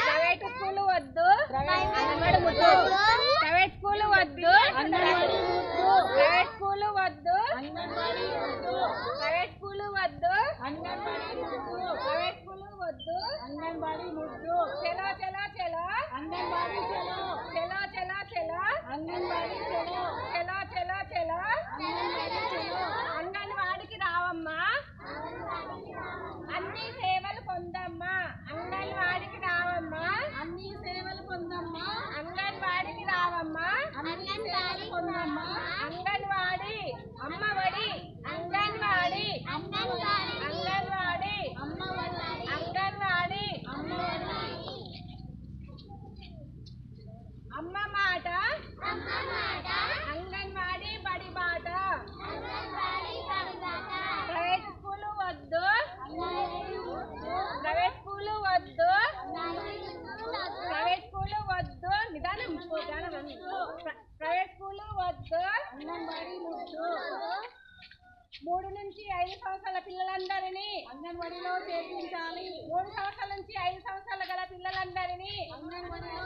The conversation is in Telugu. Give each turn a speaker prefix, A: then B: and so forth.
A: ప్రైవేట్ స్కూల్ వద్దు, ప్రైవేట్ స్కూల్ వద్దు, ప్రైవేట్ స్కూల్ వద్దు, ప్రైవేట్ స్కూల్ వద్దు, ప్రైవేట్ స్కూల్ వద్దు, అంగన్వాడీ ముద్దు, చలో చలో చలో అంగన్వాడీ చలో, చలో చలో చలో అంగన్వాడీ చలో, చలో చలో చలో అంగన్వాడీ చలో, అంగన్వాడికి రావమ్మా అన్ని సేవలు పొందమ్మా, అంగన్వాడికి రావమ్మా అన్ని సేవలు పొందమ్మా, అంగన్వాడికి రావమ్మా అన్ని సేవలు పొందమ్మా, అంగన్వాడి అమ్మఒడి, అంగన్వాడి అంగన్వాడి అంగన్వాడి అంగన్వాడి అమ్మ మాట అంగన్వాడి బడి బాట, ప్రైవేట్ స్కూల్ వద్దు, ప్రైవేట్ స్కూల్ వద్దు, ప్రైవేట్ స్కూల్ వద్దు, నిదానం ప్రైవేట్ స్కూల్ వద్దు, 3 నుంచి 5 సంవత్సరాల పిల్లలందరినీ అంగన్వాడీలో చేర్పించాలి, 3 సంవత్సరాల నుంచి 5 సంవత్సరాల గల పిల్లలందరినీ అంగన్వాడీలో